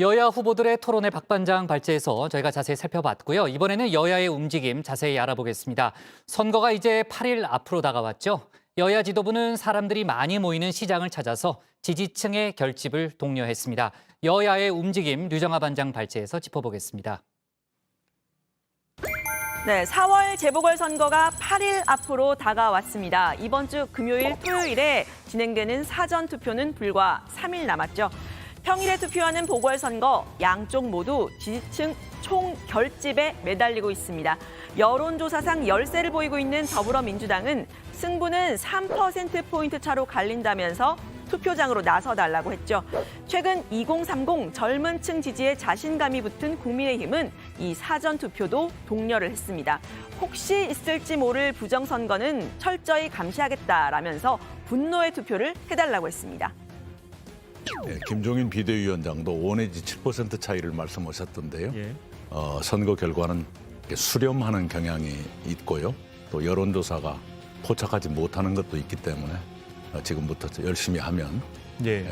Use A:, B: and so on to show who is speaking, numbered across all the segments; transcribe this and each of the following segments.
A: 여야 후보들의 토론회 박반장 발제에서 저희가 자세히 살펴봤고요. 이번에는 여야의 움직임 자세히 알아보겠습니다. 선거가 이제 8일 앞으로 다가왔죠. 여야 지도부는 사람들이 많이 모이는 시장을 찾아서 지지층의 결집을 독려했습니다. 여야의 움직임 류정아 반장 발제에서 짚어보겠습니다.
B: 네, 4월 재보궐선거가 8일 앞으로 다가왔습니다. 이번 주 금요일, 토요일에 진행되는 사전투표는 불과 3일 남았죠. 평일에 투표하는 보궐선거, 양쪽 모두 지지층 총결집에 매달리고 있습니다. 여론조사상 열세를 보이고 있는 더불어민주당은 승부는 3%포인트 차로 갈린다면서 투표장으로 나서달라고 했죠. 최근 2030 젊은 층 지지에 자신감이 붙은 국민의힘은 이 사전투표도 독려를 했습니다. 혹시 있을지 모를 부정선거는 철저히 감시하겠다라면서 분노의 투표를 해달라고 했습니다.
C: 네, 김종인 비대위원장도 5 내지 7% 차이를 말씀하셨던데요. 선거 결과는 수렴하는 경향이 있고요. 또 여론조사가 포착하지 못하는 것도 있기 때문에 지금부터 열심히 하면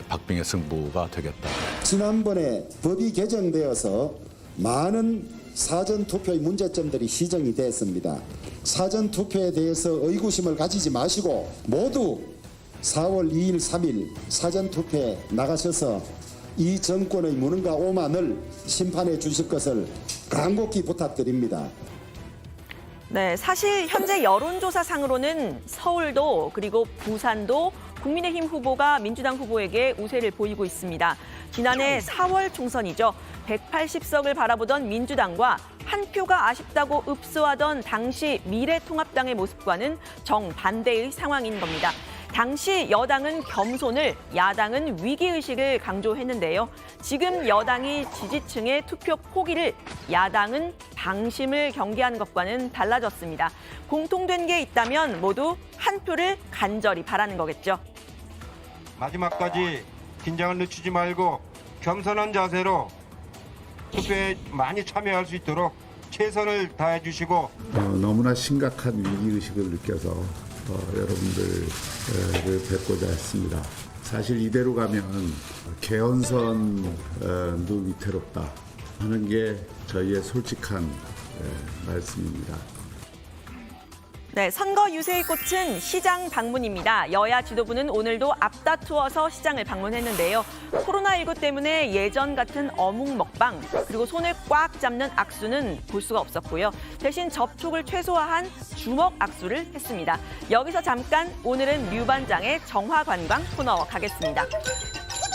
C: 박빙의 승부가 되겠다.
D: 지난번에 법이 개정되어서 많은 사전투표의 문제점들이 시정이 됐습니다. 사전투표에 대해서 의구심을 가지지 마시고 모두 4월 2일, 3일 사전투표에 나가셔서 이 정권의 무능과 오만을 심판해 주실 것을 간곡히 부탁드립니다.
B: 네, 사실 현재 여론조사상으로는 서울도 그리고 부산도 국민의힘 후보가 민주당 후보에게 우세를 보이고 있습니다. 지난해 4월 총선이죠. 180석을 바라보던 민주당과 한 표가 아쉽다고 읍소하던 당시 미래통합당의 모습과는 정반대의 상황인 겁니다. 당시 여당은 겸손을, 야당은 위기의식을 강조했는데요. 지금 여당이 지지층의 투표 포기를, 야당은 방심을 경계한 것과는 달라졌습니다. 공통된 게 있다면 모두 한 표를 간절히 바라는 거겠죠.
E: 마지막까지 긴장을 늦추지 말고 겸손한 자세로 투표에 많이 참여할 수 있도록 최선을 다해 주시고
F: 너무나 심각한 위기의식을 느껴서 여러분들을 뵙고자 했습니다. 사실 이대로 가면 개헌선도 위태롭다 하는 게 저희의 솔직한 말씀입니다.
B: 네, 선거 유세의 꽃은 시장 방문입니다. 여야 지도부는 오늘도 앞다투어서 시장을 방문했는데요. 코로나19 때문에 예전 같은 어묵 먹방 그리고 손을 꽉 잡는 악수는 볼 수가 없었고요. 대신 접촉을 최소화한 주먹 악수를 했습니다. 여기서 잠깐 오늘은 류 반장의 정화관광 코너 가겠습니다.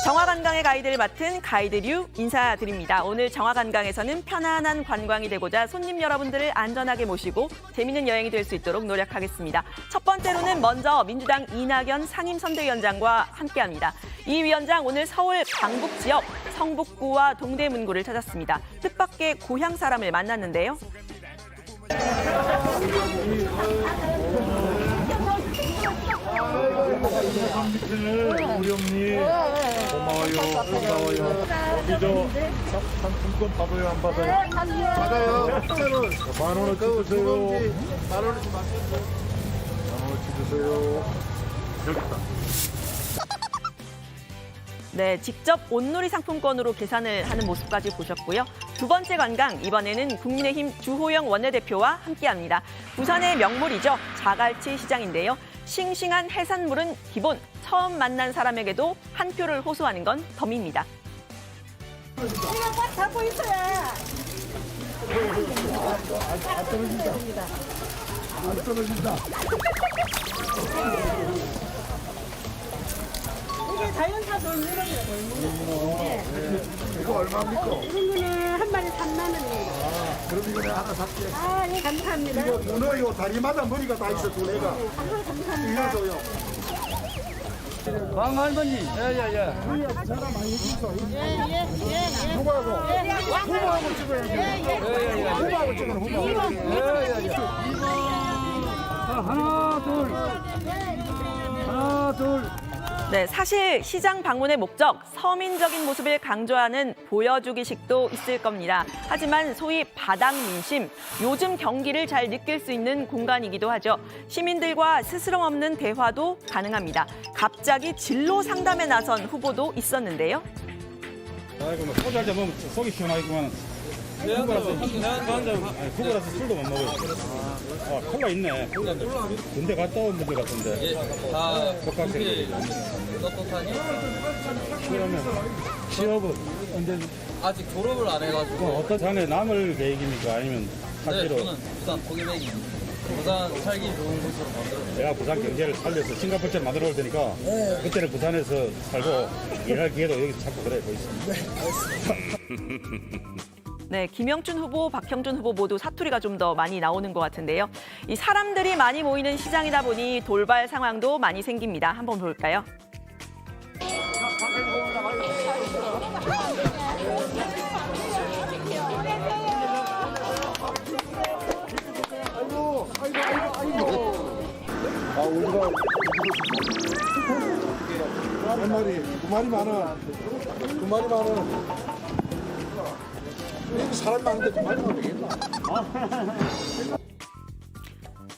B: 정화관광의 가이드를 맡은 가이드류 인사드립니다. 오늘 정화관광에서는 편안한 관광이 되고자 손님 여러분들을 안전하게 모시고 재미있는 여행이 될 수 있도록 노력하겠습니다. 첫 번째로는 먼저 민주당 이낙연 상임선대위원장과 함께합니다. 이 위원장 오늘 서울 강북 지역 성북구와 동대문구를 찾았습니다. 뜻밖의 고향 사람을 만났는데요.
G: 우리 형님 고마워요. 여기 저 상품권 받아요, 안 받아요?
H: 받아요.
G: 10,000원 주세요.
H: 10,000원씩 맞춰주세요.
G: 10,000원 주세요. 여기 있다.
B: 네, 직접 온누리 상품권으로 계산을 하는 모습까지 보셨고요. 두 번째 관광, 이번에는 국민의힘 주호영 원내대표와 함께합니다. 부산의 명물이죠. 자갈치 시장인데요. 싱싱한 해산물은 기본, 처음 만난 사람에게도 한 표를 호소하는 건 덤입니다.
I: 이거 꽉 잡고 있어야.
G: 안 떨어진다. 안 떨어진다.
I: 이게 자연사 돌문어예요, 돌문어.
G: 이거 얼마입니까?
I: 이거는 한 마리 3만 원이에요.
G: 그럼 이거 내가 하나 살게.
I: 아, 예, 감사합니다.
G: 이거 문어 이거 다리마다 머리가 다 있어, 두 개가.
I: 감사합니다.
G: 이거 줘요.
H: 광 할머니.
G: 야야야. 전화 많이 주소. 누구하고? 후보하고 찍어야 돼. 후보하고 찍어라, 후보하고.
H: 하나, 둘. 하나, 둘.
B: 네, 사실 시장 방문의 목적, 서민적인 모습을 강조하는 보여주기식도 있을 겁니다. 하지만 소위 바닥 민심, 요즘 경기를 잘 느낄 수 있는 공간이기도 하죠. 시민들과 스스럼 없는 대화도 가능합니다. 갑자기 진로 상담에 나선 후보도 있었는데요.
H: 아이고 뭐 소주 한잔 먹으면 속이 시원하겠구만. 후보라서 술도 못 먹어요. 아, 콜라 있네. 군대 갔다 온 분들 같은데.
J: 다
H: 복학생들이. 그러면 취업은 언제?
J: 아직 졸업을 안 해가지고.
H: 어떤 장에 남을 계획입니까? 아니면
J: 네,
H: 학기로?
J: 저는 부산 포기백입니다. 부산 살기 좋은 곳으로 만들어.
H: 내가 부산 경제를 살려서 싱가포르처럼 만들어 올 테니까 그때는 부산에서 살고 일할 기회도 여기서 찾고 그래 보이십니다.
B: 네, 김영춘 후보, 박형준 후보 모두 사투리가 좀 더 많이 나오는 것 같은데요. 이 사람들이 많이 모이는 시장이다 보니 돌발 상황도 많이 생깁니다. 한번 볼까요?
G: 아, 우리가 한 마리, 두 마리 많아. 두 마리 많아. 여기 사람 많은데 두 마리 많아 되겠나?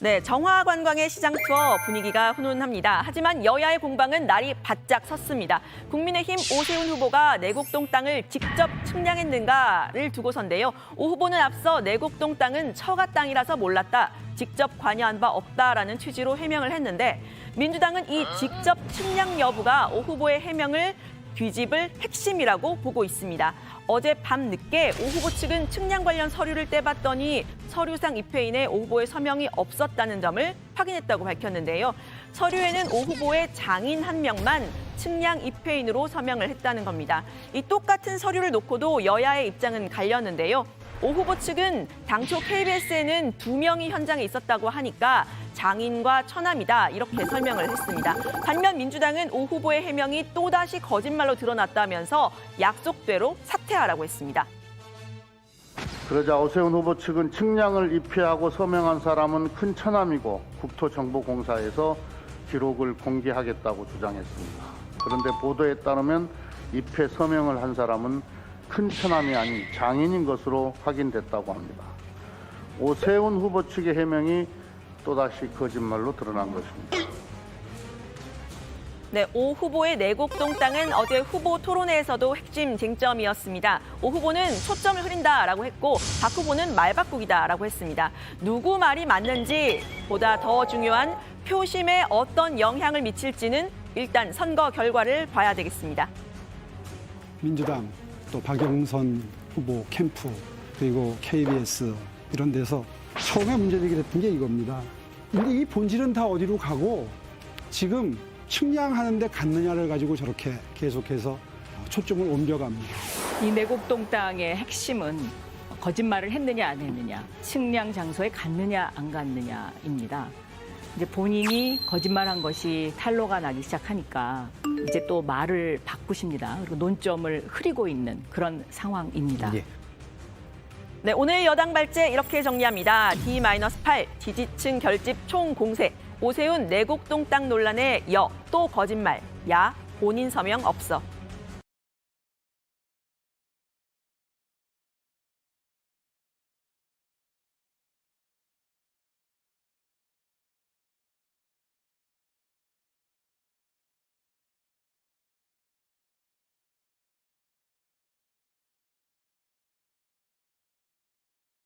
B: 네, 정화관광의 시장 투어 분위기가 훈훈합니다. 하지만 여야의 공방은 날이 바짝 섰습니다. 국민의힘 오세훈 후보가 내곡동 땅을 직접 측량했는가를 두고선데요. 오 후보는 앞서 내곡동 땅은 처가 땅이라서 몰랐다, 직접 관여한 바 없다라는 취지로 해명을 했는데, 민주당은 이 직접 측량 여부가 오 후보의 해명을 뒤집을 핵심이라고 보고 있습니다. 어제 밤 늦게 오 후보 측은 측량 관련 서류를 떼봤더니 서류상 입회인에 오 후보의 서명이 없었다는 점을 확인했다고 밝혔는데요. 서류에는 오 후보의 장인 한 명만 측량 입회인으로 서명을 했다는 겁니다. 이 똑같은 서류를 놓고도 여야의 입장은 갈렸는데요. 오 후보 측은 당초 KBS에는 2명이 현장에 있었다고 하니까 장인과 처남이다, 이렇게 설명을 했습니다. 반면 민주당은 오 후보의 해명이 또다시 거짓말로 드러났다면서 약속대로 사퇴하라고 했습니다.
K: 그러자 오세훈 후보 측은 측량을 입회하고 서명한 사람은 큰 처남이고 국토정보공사에서 기록을 공개하겠다고 주장했습니다. 그런데 보도에 따르면 입회 서명을 한 사람은 큰 처남이 아닌 장인인 것으로 확인됐다고 합니다. 오세훈 후보 측의 해명이 또다시 거짓말로 드러난 것입니다.
B: 네, 오 후보의 내곡동 땅은 어제 후보 토론회에서도 핵심 쟁점이었습니다. 오 후보는 초점을 흐린다라고 했고, 박 후보는 말 바꾸기다라고 했습니다. 누구 말이 맞는지 보다 더 중요한 표심에 어떤 영향을 미칠지는 일단 선거 결과를 봐야 되겠습니다.
L: 민주당 또 박영선 후보 캠프 그리고 KBS 이런 데서 처음에 문제되게 됐던 게 이겁니다. 근데 이 본질은 다 어디로 가고 지금 측량하는 데 갔느냐를 가지고 저렇게 계속해서 초점을 옮겨갑니다.
M: 이 내곡동 땅의 핵심은 거짓말을 했느냐 안 했느냐, 측량 장소에 갔느냐 안 갔느냐입니다. 이제 본인이 거짓말한 것이 탄로가 나기 시작하니까 이제 또 말을 바꾸십니다. 그리고 논점을 흐리고 있는 그런 상황입니다.
B: 예. 네, 오늘 여당 발제 이렇게 정리합니다. D-8 지지층 결집 총공세, 오세훈 내곡동 땅 논란에 여 또 거짓말, 야 본인 서명 없어.